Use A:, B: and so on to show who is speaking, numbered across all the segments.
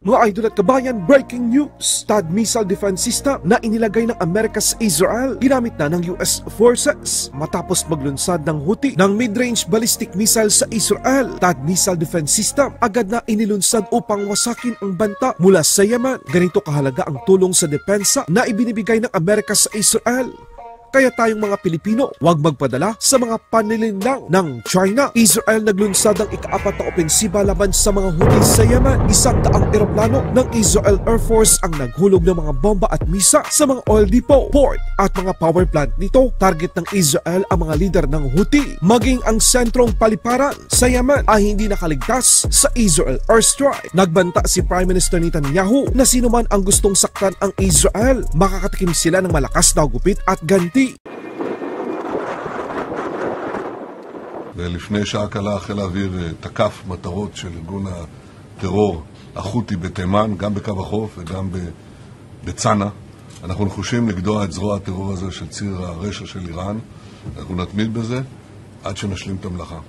A: Mga idol at kabayan, breaking news! THAAD missile defense system na inilagay ng Amerika sa Israel, ginamit na ng US forces matapos maglunsad ng Houthi ng mid-range ballistic missile sa Israel. THAAD missile defense system agad na inilunsad upang wasakin ang banta mula sa Yemen. Ganito kahalaga ang tulong sa depensa na ibinibigay ng Amerika sa Israel. Kaya tayong mga Pilipino, huwag magpadala sa mga panlilinlang ng China. Israel naglunsad ng ika-4 na opensiba laban sa mga Houthi sa Yemen. 100 eroplano ng Israel Air Force ang naghulog ng mga bomba at misa sa mga oil depot, port at mga power plant nito. Target ng Israel ang mga lider ng Houthi. Maging ang sentrong paliparan sa Yemen ay hindi nakaligtas sa Israel airstrike. Nagbanta si Prime Minister Netanyahu na sino man ang gustong saktan ang Israel, makakatikim sila ng malakas na gupit at ganti.
B: ולפני שעה קלה חיל האוויר תקף מטרות של ארגון הטרור החותי בתימן, גם בקו החוף וגם בצנע. אנחנו נחושים לגדוע את זרוע הטרור הזה של ציר הרשע של איראן. אנחנו נתמיד בזה עד שנשלים את המלאכה.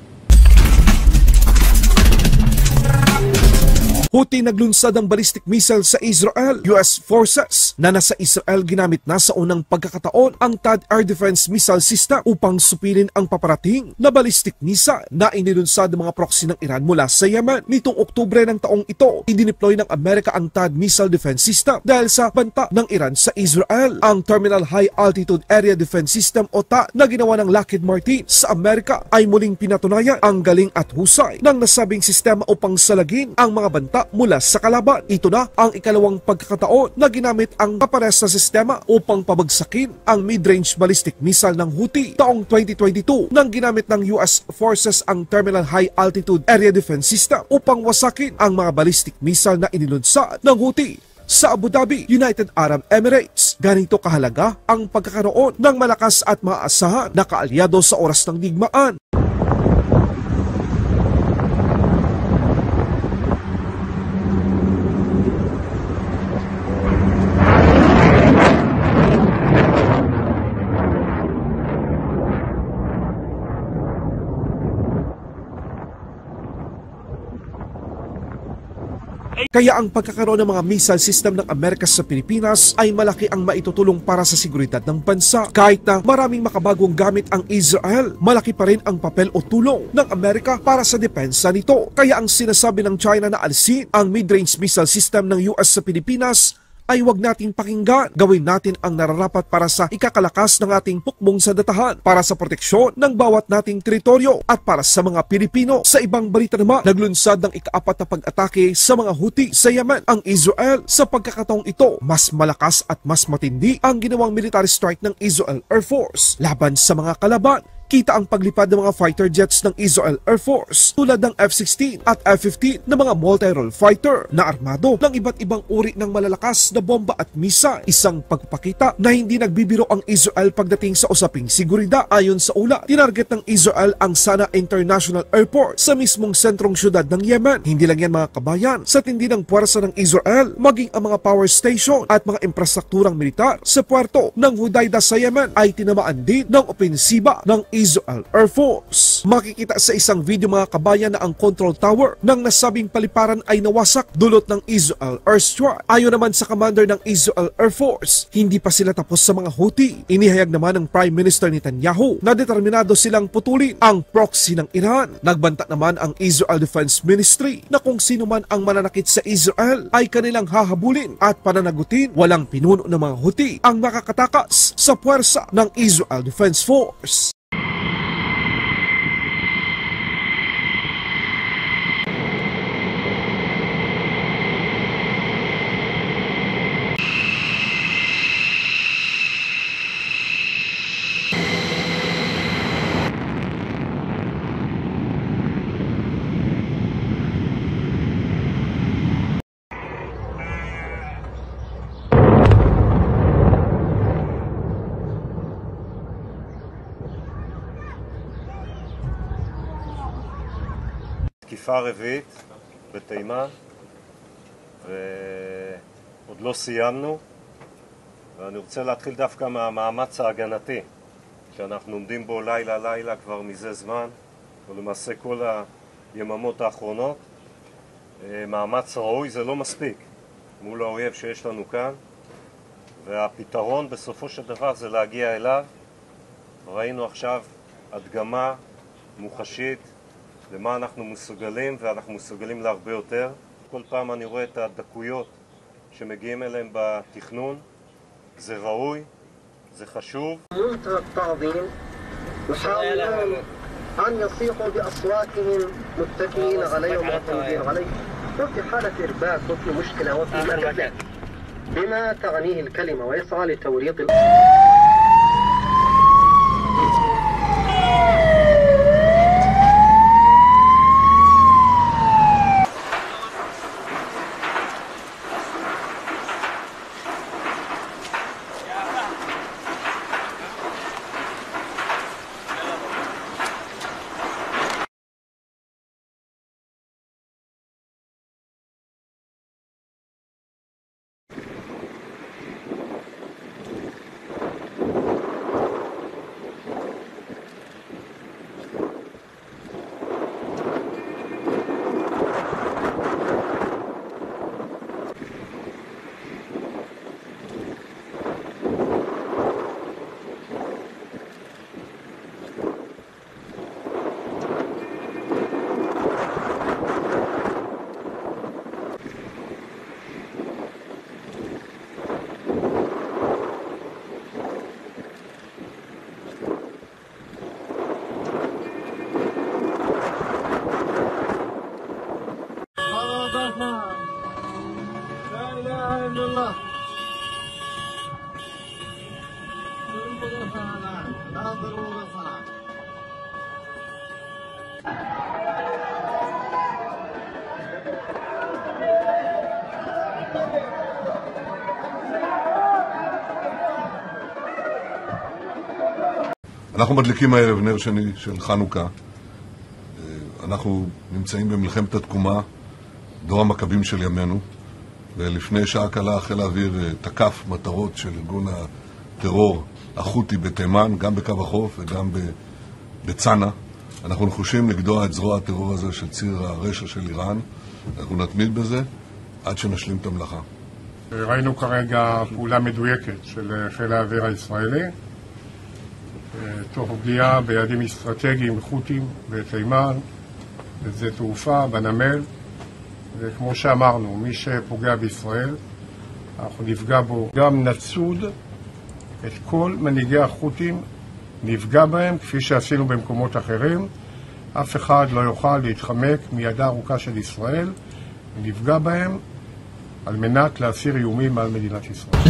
A: Houthi naglunsad ng ballistic missile sa Israel. US forces na nasa Israel ginamit na sa unang pagkakataon ang THAAD Air Defense Missile System upang supilin ang paparating na ballistic missile na inilunsad ng mga proxy ng Iran mula sa Yemen. Nitong Oktubre ng taong ito, idineploy ng Amerika ang THAAD Missile Defense System dahil sa banta ng Iran sa Israel. Ang Terminal High Altitude Area Defense System o THAAD na ginawa ng Lockheed Martin sa Amerika ay muling pinatunayan ang galing at husay ng nasabing sistema upang salagin ang mga banta mula sa kalaban. Ito na ang ikalawang pagkakataon na ginamit ang kapares na sistema upang pabagsakin ang mid-range ballistic missile ng Houthi. Taong 2022 nang ginamit ng US forces ang Terminal High Altitude Area Defense System upang wasakin ang mga ballistic missile na inilunsad ng Houthi sa Abu Dhabi, United Arab Emirates. Ganito kahalaga ang pagkakaroon ng malakas at maaasahan na kaalyado sa oras ng digmaan. Kaya ang pagkakaroon ng mga missile system ng Amerika sa Pilipinas ay malaki ang maitutulong para sa seguridad ng bansa. Kahit na maraming makabagong gamit ang Israel, malaki pa rin ang papel o tulong ng Amerika para sa depensa nito. Kaya ang sinasabi ng China na alisin ang mid-range missile system ng US sa Pilipinas ay wag nating pakinggan. Gawin natin ang nararapat para sa ikakalakas ng ating pukbong sa datahan, para sa proteksyon ng bawat nating teritoryo at para sa mga Pilipino. Sa ibang balita naman, naglunsad ng ika-4 na pag-atake sa mga Houthi sa Yemen ang Israel. Sa pagkakataong ito, mas malakas at mas matindi ang ginawang military strike ng Israel Air Force laban sa mga kalaban. Kita ang paglipad ng mga fighter jets ng Israel Air Force tulad ng F-16 at F-15 na mga multi-role fighter na armado ng iba't ibang uri ng malalakas na bomba at missile. Isang pagpakita na hindi nagbibiro ang Israel pagdating sa usaping seguridad. Ayon sa ulat, tinarget ng Israel ang Sana International Airport sa mismong sentrong syudad ng Yemen. Hindi lang yan mga kabayan, sa tindi ng puwersa ng Israel, maging ang mga power station at mga infrastrukturang militar sa puerto ng Hudaydah sa Yemen ay tinamaan din ng opensiba ng Israel Air Force. Makikita sa isang video mga kabayan na ang control tower ng nasabing paliparan ay nawasak dulot ng Israel airstrike. Ayon naman sa commander ng Israel Air Force, hindi pa sila tapos sa mga Houthi. Inihayag naman ng Prime Minister Netanyahu na determinado silang putulin ang proxy ng Iran. Nagbanta naman ang Israel Defense Ministry na kung sino man ang mananakit sa Israel ay kanilang hahabulin at pananagutin. Walang pinuno ng mga Houthi ang makakatakas sa puwersa ng Israel Defense Force.
C: תקיפה רביעית בתימן, ועוד לא סיימנו, ואני רוצה להתחיל דווקא מהמאמץ ההגנתי שאנחנו עומדים בו לילה כבר מזה זמן, ולמעשה כל היממות האחרונות, מאמץ ראוי זה לא מספיק מול האויב שיש לנו כאן, והפתרון בסופו של דבר זה להגיע אליו. ראינו עכשיו הדגמה מוחשית למה אנחנו מסוגלים, ואנחנו מסוגלים להרבה יותר. כל פעם אני רואה את הדקויות שמגיעים אליהם בתכנון. זה ראוי, זה חשוב.
D: يحاولون أن يصيحوا بأصواتهم متكئين عليه ومعتمدين عليه، وفي حالة إرباك وفي مشكلة وفي مرحلة بما تعنيه الكلمة، ويسعى لتوريط
B: אנחנו מדליקים הערב נר שני של חנוכה. אנחנו נמצאים במלחמת התקומה, דור המכבים של ימינו, ולפני שעה קלה חיל האוויר תקף מטרות של ארגון הטרור החותי בתימן, גם בקו החוף וגם בצנע. אנחנו נחושים לגדוע את זרוע הטרור הזה של ציר הרשע של איראן. אנחנו נתמיד בזה עד שנשלים את המלאכה.
E: ראינו כרגע פעולה מדויקת של חיל האוויר הישראלי, תוך פגיעה ביעדים אסטרטגיים חותיים בתימן, בשדה תעופה, בנמל, וכמו שאמרנו, מי שפוגע בישראל, אנחנו נפגע בו. גם נצוד את כל מנהיגי החותים, נפגע בהם, כפי שעשינו במקומות אחרים. אף אחד לא יוכל להתחמק מידה ארוכה של ישראל, נפגע בהם על מנת להסיר איומים על מדינת ישראל.